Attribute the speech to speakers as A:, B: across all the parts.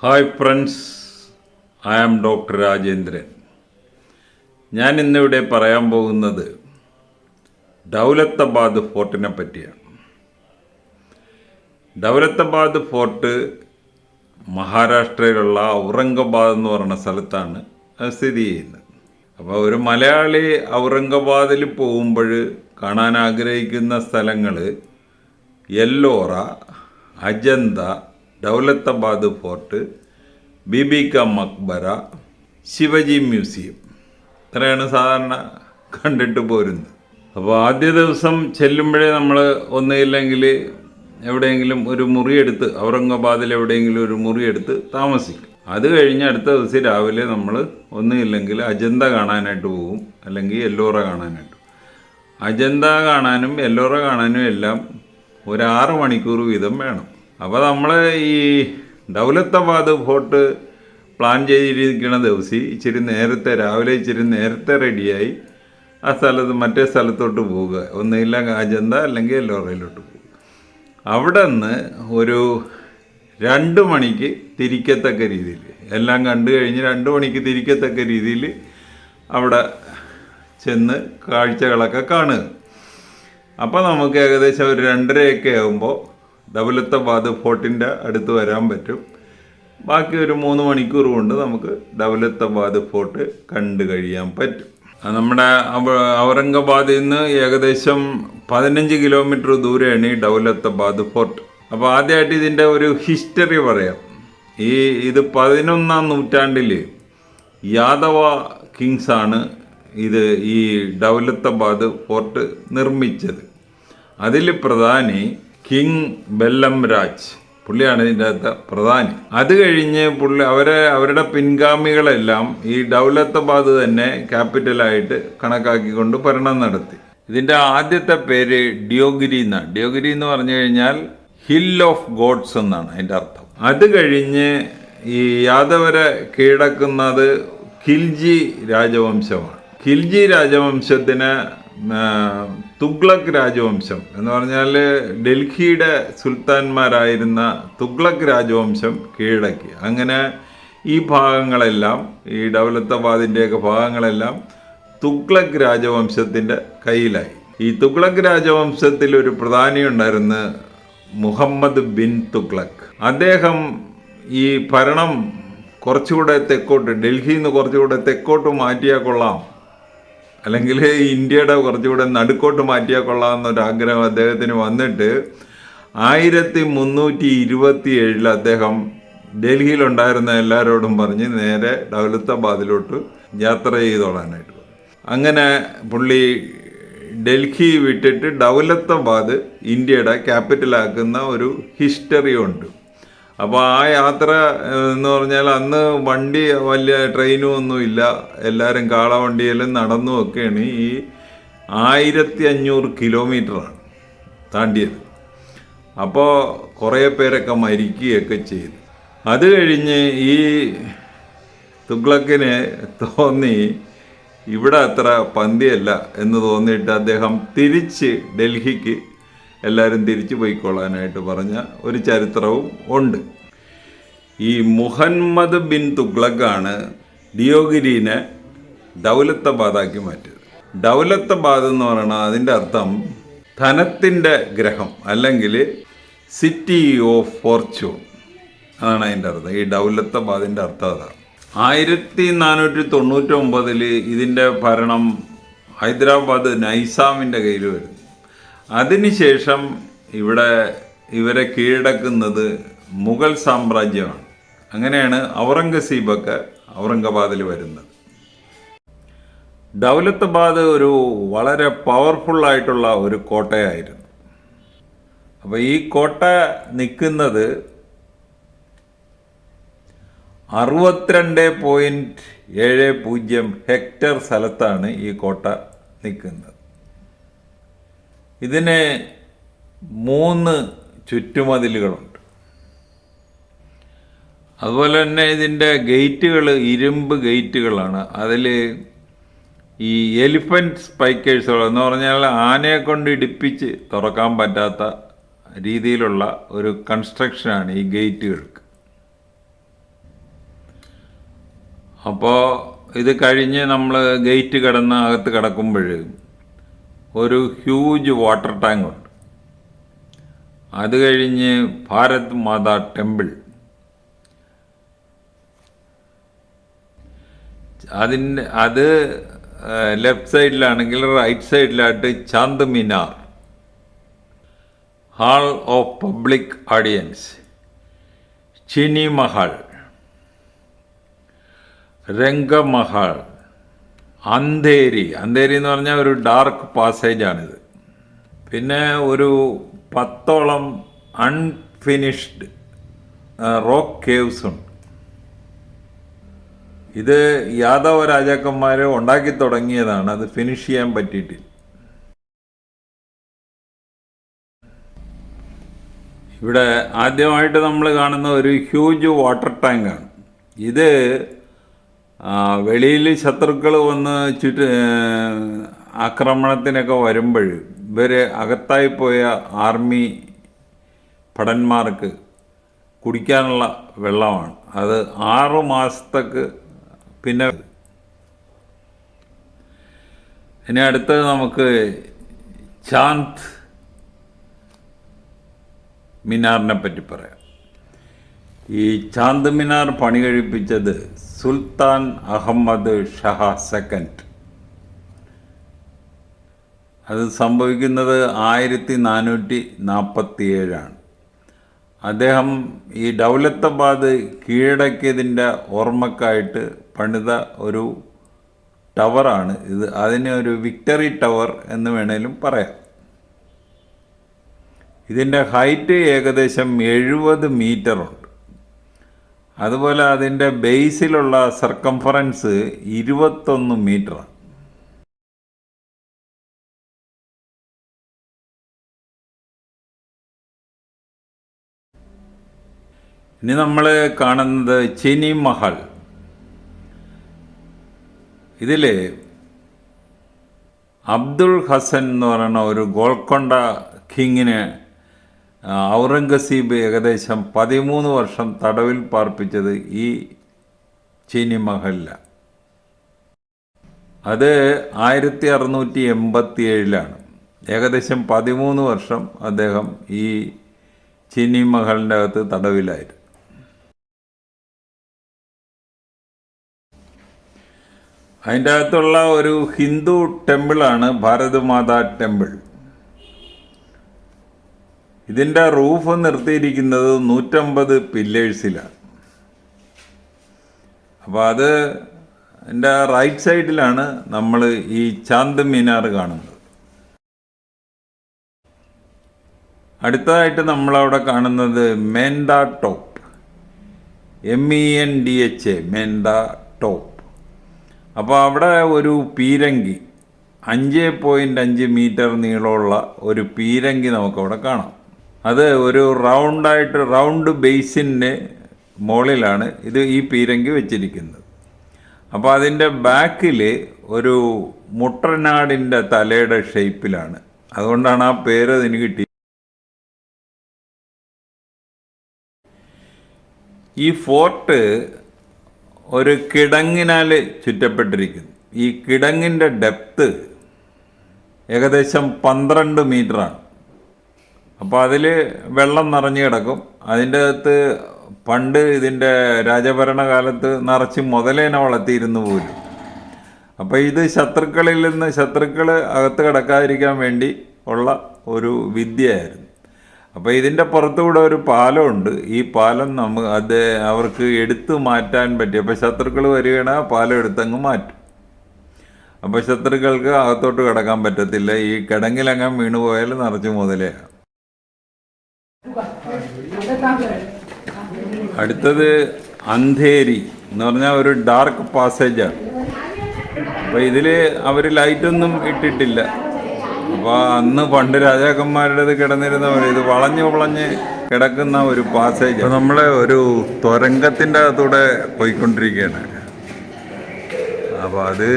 A: Hi friends, I am doctor Rajendran. ഞാൻ ഇന്നിവിടെ പറയാൻ പോകുന്നത് ദൗലത്താബാദ് ഫോർട്ടിനെ പറ്റിയാണ്. ദൗലത്താബാദ് ഫോർട്ട് മഹാരാഷ്ട്രയിലുള്ള ഔറംഗാബാദ് എന്ന് പറയുന്ന സ്ഥലത്താണ് സ്ഥിതി ചെയ്യുന്നത്. അപ്പോൾ ഒരു മലയാളി ഔറംഗാബാദിൽ പോകുമ്പോൾ കാണാൻ ആഗ്രഹിക്കുന്ന സ്ഥലങ്ങൾ എല്ലോറ, അജന്ത, ദൗലത്താബാദ് ഫോർട്ട്, ബീബി കാ മക്ബറ, ശിവജി മ്യൂസിയം, ഇത്രയാണ് സാധാരണ കണ്ടിട്ട് പോരുന്നത്. അപ്പോൾ ആദ്യ ദിവസം ചെല്ലുമ്പോഴേ നമ്മൾ ഒന്നുമില്ലെങ്കിൽ എവിടെയെങ്കിലും ഒരു മുറിയെടുത്ത്, ഔറംഗാബാദിൽ എവിടെയെങ്കിലും ഒരു മുറിയെടുത്ത് താമസിക്കും. അത് കഴിഞ്ഞ് അടുത്ത ദിവസം രാവിലെ നമ്മൾ ഒന്നുമില്ലെങ്കിൽ അജന്ത കാണാനായിട്ട് പോകും, അല്ലെങ്കിൽ എല്ലോറ കാണാനായിട്ട്. അജന്ത കാണാനും എല്ലോറ കാണാനും എല്ലാം ഒരു 6 മണിക്കൂർ വീതം വേണം. അപ്പോൾ നമ്മൾ ഈ ദൗലത്താബാദ് ഫോർട്ട് പ്ലാൻ ചെയ്തിരിക്കുന്ന ദിവസം രാവിലെ ഇച്ചിരി നേരത്തെ റെഡിയായി മറ്റേ സ്ഥലത്തോട്ട് പോവുക, ഒന്നുമില്ല അജന്ത അല്ലെങ്കിൽ എല്ലോറയിലോട്ട് പോകുക. അവിടെ നിന്ന് ഒരു 2 മണിക്ക് തിരിക്കത്തക്ക രീതിയിൽ, എല്ലാം കണ്ടു കഴിഞ്ഞ് 2 മണിക്ക് തിരിക്കത്തക്ക രീതിയിൽ അവിടെ ചെന്ന് കാഴ്ചകളൊക്കെ കാണുക. അപ്പോൾ നമുക്ക് ഏകദേശം ഒരു 2:30 ആകുമ്പോൾ ദൗലത്താബാദ് ഫോർട്ടിൻ്റെ അടുത്ത് വരാൻ പറ്റും. ബാക്കി ഒരു 3 മണിക്കൂർ കൊണ്ട് നമുക്ക് ദൗലത്താബാദ് ഫോർട്ട് കണ്ടു കഴിയാൻ പറ്റും. നമ്മുടെ ഔറംഗാബാദിൽ നിന്ന് ഏകദേശം 15 കിലോമീറ്റർ ദൂരെയാണ് ഈ ദൗലത്താബാദ് ഫോർട്ട്. അപ്പോൾ ആദ്യമായിട്ട് ഇതിൻ്റെ ഒരു ഹിസ്റ്ററി പറയാം. ഇത് 11-ാം നൂറ്റാണ്ടിൽ യാദവ കിങ്സാണ് ഈ ദൗലത്താബാദ് ഫോർട്ട് നിർമ്മിച്ചത്. അതിൽ പ്രധാനി കിങ് ബെല്ലം രാജ്, പുള്ളിയാണ് ഇതിൻ്റെ അകത്ത് പ്രധാനി. അത് കഴിഞ്ഞ് അവരുടെ പിൻഗാമികളെല്ലാം ഈ ദൗലത്താബാദ് തന്നെ ക്യാപിറ്റലായിട്ട് കണക്കാക്കിക്കൊണ്ട് ഭരണം നടത്തി. ഇതിൻ്റെ ആദ്യത്തെ പേര് ഡിയോഗിരി എന്നാണ്. ഡിയോഗിരി എന്ന് പറഞ്ഞു കഴിഞ്ഞാൽ ഹിൽ ഓഫ് ഗോഡ്സ് എന്നാണ് അതിൻ്റെ അർത്ഥം. അത് കഴിഞ്ഞ് ഈ യാദവരെ കീഴടക്കുന്നത് ഖിൽജി രാജവംശമാണ്. ഖിൽജി രാജവംശത്തിന് തുഗ്ലക് രാജവംശം എന്ന് പറഞ്ഞാൽ ഡൽഹിയുടെ സുൽത്താൻമാരായിരുന്ന തുഗ്ലക് രാജവംശം കീഴടക്കി. അങ്ങനെ ഈ ഭാഗങ്ങളെല്ലാം, ഈ ദൗലത്താബാദിൻ്റെയൊക്കെ ഭാഗങ്ങളെല്ലാം തുഗ്ലക് രാജവംശത്തിൻ്റെ കയ്യിലായി. ഈ തുഗ്ലക് രാജവംശത്തിൽ ഒരു പ്രധാനി ഉണ്ടായിരുന്നു, മുഹമ്മദ് ബിൻ തുഗ്ലക്. അദ്ദേഹം ഈ ഭരണം കുറച്ചുകൂടെ തെക്കോട്ട്, ഡൽഹിയിൽ നിന്ന് കുറച്ചുകൂടെ തെക്കോട്ട് മാറ്റിയാൽ കൊള്ളാം, അല്ലെങ്കിൽ ഇന്ത്യയുടെ കുറച്ചുകൂടെ നടുക്കോട്ട് മാറ്റിയാൽ കൊള്ളാമെന്നൊരാഗ്രഹം അദ്ദേഹത്തിന് വന്നിട്ട് 1327 അദ്ദേഹം ഡൽഹിയിലുണ്ടായിരുന്ന എല്ലാവരോടും പറഞ്ഞ് നേരെ ദൗലത്താബാദിലോട്ട് യാത്ര ചെയ്തോളാനായിട്ട്. അങ്ങനെ പുള്ളി ഡൽഹി വിട്ടിട്ട് ദൗലത്താബാദ് ഇന്ത്യയുടെ ക്യാപിറ്റലാക്കുന്ന ഒരു ഹിസ്റ്ററി ഉണ്ട്. അപ്പോൾ ആ യാത്ര എന്ന് പറഞ്ഞാൽ അന്ന് വലിയ ട്രെയിനും ഒന്നുമില്ല, എല്ലാവരും കാളവണ്ടിയിലും നടന്നും ഒക്കെയാണ് ഈ 1500 കിലോമീറ്ററാണ് താണ്ടിയത്. അപ്പോൾ കുറേ പേരൊക്കെ മരിക്കുകയൊക്കെ ചെയ്തു. അത് കഴിഞ്ഞ് ഈ തുഗ്ലക്കിന് തോന്നി ഇവിടെ അത്ര പന്തിയല്ല എന്ന് തോന്നിയിട്ട് അദ്ദേഹം തിരിച്ച് ഡൽഹിക്ക് എല്ലാവരും തിരിച്ചു പോയിക്കൊള്ളാനായിട്ട് പറഞ്ഞ ഒരു ചരിത്രവും ഉണ്ട്. ഈ മുഹമ്മദ് ബിൻ തുഗ്ലക്കാണ് ഡിയോഗിരിനെ ദൗലത്താബാദാക്കി മാറ്റിയത്. ദൗലത്താബാദ് എന്ന് പറയുന്നത് അതിൻ്റെ അർത്ഥം ധനത്തിൻ്റെ ഗ്രഹം, അല്ലെങ്കിൽ സിറ്റി ഓഫ് ഫോർച്യൂൺ, അതാണ് അതിൻ്റെ അർത്ഥം. ഈ ദൗലത്താബാദിൻ്റെ അർത്ഥം അതാണ്. 1499 ഇതിൻ്റെ ഭരണം ഹൈദരാബാദ് നൈസാമിൻ്റെ കയ്യിൽ വരുന്നു. അതിനുശേഷം ഇവരെ കീഴടക്കുന്നത് മുഗൾ സാമ്രാജ്യമാണ്. അങ്ങനെയാണ് ഔറംഗസീബൊക്കെ ഔറംഗാബാദിൽ വരുന്നത്. ദൗലത്താബാദ് ഒരു വളരെ പവർഫുള്ളായിട്ടുള്ള ഒരു കോട്ടയായിരുന്നു. അപ്പോൾ ഈ കോട്ട നിൽക്കുന്നത് 62.70 ഹെക്ടർ സ്ഥലത്താണ് ഈ കോട്ട നിൽക്കുന്നത്. ഇതിന് 3 ചുറ്റുമതിലുകളുണ്ട്. അതുപോലെ തന്നെ ഇതിൻ്റെ ഗേറ്റുകൾ ഇരുമ്പ് ഗേറ്റുകളാണ്. അതിൽ ഈ എലിഫൻറ്റ് സ്പൈക്കേഴ്സുകൾ എന്ന് പറഞ്ഞാൽ ആനയെ കൊണ്ട് ഇടിപ്പിച്ച് തുറക്കാൻ പറ്റാത്ത രീതിയിലുള്ള ഒരു കൺസ്ട്രക്ഷനാണ് ഈ ഗേറ്റുകൾക്ക്. അപ്പോൾ ഇത് കഴിഞ്ഞ് നമ്മൾ ഗേറ്റ് കടന്ന് അകത്ത് കിടക്കുമ്പോൾ ഒരു ഹ്യൂജ് വാട്ടർ ടാങ്ക് ഉണ്ട്. അത് കഴിഞ്ഞ് ഭാരത് മാതാ ടെമ്പിൾ, അത് ലെഫ്റ്റ് സൈഡിലാണെങ്കിൽ റൈറ്റ് സൈഡിലായിട്ട് Chand Minar, hall of public audience, Chini Mahal, Rangmahal, Andheri എന്ന് പറഞ്ഞാൽ ഒരു ഡാർക്ക് പാസേജാണിത്. പിന്നെ ഒരു 10ഓളം അൺഫിനിഷ്ഡ് റോക്ക് കേവ്സ് ഉണ്ട്. ഇത് യാദവ രാജാക്കന്മാർ ഉണ്ടാക്കി തുടങ്ങിയതാണ്, അത് ഫിനിഷ് ചെയ്യാൻ പറ്റിയിട്ടില്ല. ഇവിടെ ആദ്യമായിട്ട് നമ്മൾ കാണുന്ന ഒരു ഹ്യൂജ് വാട്ടർ ടാങ്കാണ്. ഇത് വെളിയിൽ ശത്രുക്കൾ വന്ന് ആക്രമണത്തിനൊക്കെ വരുമ്പോൾ ഇവർ അകത്തായി പോയ ആർമി ഭടന്മാർക്ക് കുടിക്കാനുള്ള വെള്ളമാണ്. അത് 6 മാസത്തേക്ക്. പിന്നെ ഇനി അടുത്തത് നമുക്ക് ചാന്ദ് മിനാറിനെ പറ്റി പറയാം. ഈ ചാന്ദ് മിനാർ പണി കഴിപ്പിച്ചത് സുൽത്താൻ അഹമ്മദ് ഷാ സെക്കൻഡ്. അത് സംഭവിക്കുന്നത് 1447. അദ്ദേഹം ഈ ദൗലത്താബാദ് കീഴടക്കിയതിൻ്റെ ഓർമ്മക്കായിട്ട് പണിത ഒരു ടവറാണ് ഇത്. അതിനെ ഒരു വിക്ടറി ടവർ എന്ന് വേണേലും പറയാം. ഇതിൻ്റെ ഹൈറ്റ് ഏകദേശം 70 മീറ്ററുണ്ട്. അതുപോലെ അതിൻ്റെ ബേസിലുള്ള സർക്കംഫറൻസ് 21 മീറ്ററാണ്. ഇനി നമ്മൾ കാണുന്നത് ചിനി മഹൽ. ഇതിൽ അബ്ദുൾ ഹസൻ എന്ന് പറയുന്ന ഒരു ഗോൾക്കൊണ്ട കിങ്ങിനെ ഔറംഗസീബ് ഏകദേശം 13 വർഷം തടവിൽ പാർപ്പിച്ചത് ഈ ചിനി മഹലിലാണ്. അത് 1687. ഏകദേശം 13 വർഷം അദ്ദേഹം ഈ ചിനി മഹലിൻ്റെ അകത്ത് തടവിലായിരുന്നു. അതിൻ്റെ അകത്തുള്ള ഒരു ഹിന്ദു ടെമ്പിളാണ് ഭാരത് മാതാ ടെമ്പിൾ. ഇതിൻ്റെ റൂഫ് നിർത്തിയിരിക്കുന്നത് 150 പില്ലേഴ്സിലാണ്. അപ്പോൾ അത് എൻ്റെ റൈറ്റ് സൈഡിലാണ് നമ്മൾ ഈ ചാന്ദ് മിനാർ കാണുന്നത്. അടുത്തതായിട്ട് നമ്മളവിടെ കാണുന്നത് മെൻഡ ടോപ്പ്, MENDHA, മെൻഡ ടോപ്പ്. അപ്പോൾ അവിടെ ഒരു പീരങ്കി 5.5 മീറ്റർ നീളമുള്ള ഒരു പീരങ്കി നമുക്കവിടെ കാണാം. അത് ഒരു റൗണ്ട് ബേസിൻ്റെ മുകളിലാണ് ഈ പീരങ്കി വെച്ചിരിക്കുന്നത്. അപ്പോൾ അതിൻ്റെ ബാക്കിൽ ഒരു മുട്ടനാടിൻ്റെ തലയുടെ ഷേപ്പിലാണ്. അതുകൊണ്ടാണ് ആ പേര് അതിന് കിട്ടിയത്. ഈ ഫോർട്ട് ഒരു കിടങ്ങിനാൽ ചുറ്റപ്പെട്ടിരിക്കുന്നു. ഈ കിടങ്ങിൻ്റെ ഡെപ്ത് ഏകദേശം 12 മീറ്ററാണ്. അപ്പോൾ അതിൽ വെള്ളം നിറഞ്ഞു കിടക്കും. അതിൻ്റെ അകത്ത് പണ്ട് ഇതിൻ്റെ രാജഭരണകാലത്ത് നിറച്ച് മുതലേനെ വളർത്തിയിരുന്നു പോലും. അപ്പോൾ ഇത് ശത്രുക്കൾ അകത്ത് കിടക്കാതിരിക്കാൻ വേണ്ടി ഉള്ള ഒരു വിദ്യയായിരുന്നു. അപ്പോൾ ഇതിൻ്റെ പുറത്തുകൂടെ ഒരു പാലമുണ്ട്. ഈ പാലം അവർക്ക് എടുത്തു മാറ്റാൻ പറ്റി. അപ്പോൾ ശത്രുക്കൾ വരികയാണെങ്കിൽ ആ പാലം എടുത്തങ്ങ് മാറ്റും. അപ്പോൾ ശത്രുക്കൾക്ക് അകത്തോട്ട് കിടക്കാൻ പറ്റത്തില്ല. ഈ കിടങ്ങിലങ്ങ് വീണുപോയാൽ നിറച്ച് മുതലെയാണ്. അടുത്തത് അന്ധേരി എന്ന് പറഞ്ഞാൽ ഒരു ഡാർക്ക് പാസേജാണ്. അപ്പോൾ ഇതിൽ അവർ ലൈറ്റൊന്നും ഇട്ടിട്ടില്ല. അപ്പോൾ അന്ന് പണ്ട് രാജാക്കന്മാരുടേത് കിടന്നിരുന്ന പോലെ ഇത് വളഞ്ഞ് കിടക്കുന്ന ഒരു പാസേജ്. അപ്പോൾ നമ്മൾ ഒരു തുരങ്കത്തിൻ്റെ അകത്തൂടെ പോയിക്കൊണ്ടിരിക്കുകയാണ്. അപ്പോൾ അത്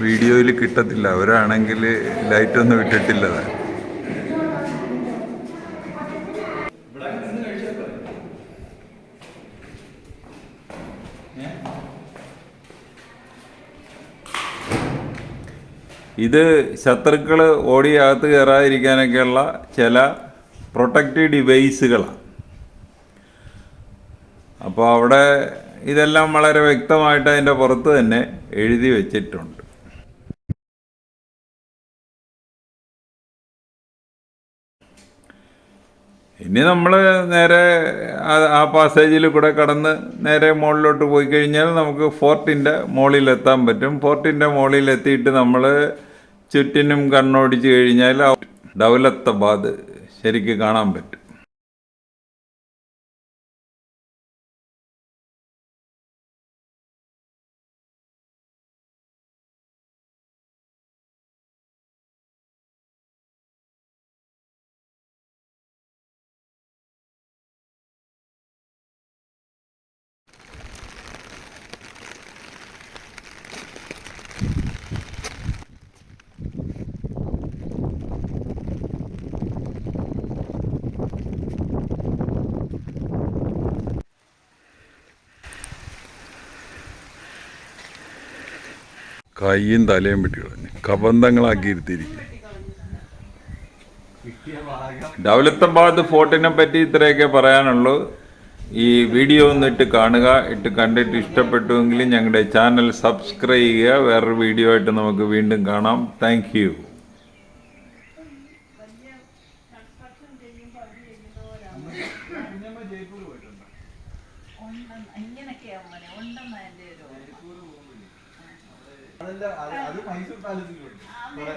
A: വീഡിയോയിൽ കിട്ടത്തില്ല. അവരാണെങ്കിൽ ലൈറ്റൊന്നും ഇട്ടിട്ടില്ല. ഇത് ശത്രുക്കൾ ഓടി അകത്ത് കയറാതിരിക്കാനൊക്കെയുള്ള ചില പ്രൊട്ടക്റ്റീവ് ഡിവൈസുകളാണ്. അപ്പോൾ അവിടെ ഇതെല്ലാം വളരെ വ്യക്തമായിട്ട് അതിൻ്റെ പുറത്ത് തന്നെ എഴുതി വച്ചിട്ടുണ്ട്. ഇനി നമ്മൾ നേരെ ആ പാസേജിൽ കൂടെ കടന്ന് നേരെ മുകളിലോട്ട് പോയി കഴിഞ്ഞാൽ നമുക്ക് ഫോർട്ടിൻ്റെ മുകളിലെത്താൻ പറ്റും. ഫോർട്ടിൻ്റെ മുകളിലെത്തിയിട്ട് നമ്മൾ ചുറ്റിനും കണ്ണോടിച്ച് കഴിഞ്ഞാൽ ദൗലത്താബാദ് ശരിക്ക് കാണാൻ പറ്റും. കയ്യും തലയും വെട്ടി കളഞ്ഞ് കബന്ധങ്ങളാക്കി ഇരുത്തിയിരിക്കും. ദൗലത്താബാദ് ഫോർട്ടിനെ പറ്റി ഇത്രയൊക്കെ പറയാനുള്ളൂ. ഈ വീഡിയോ ഒന്ന് ഇട്ട് കാണുക. കണ്ടിട്ട് ഇഷ്ടപ്പെട്ടുവെങ്കിൽ ഞങ്ങളുടെ ചാനൽ സബ്സ്ക്രൈബ് ചെയ്യുക. വേറൊരു വീഡിയോ ആയിട്ട് നമുക്ക് വീണ്ടും കാണാം. Thank you.
B: അത് മൈസൂർ പാലസിലുണ്ട്.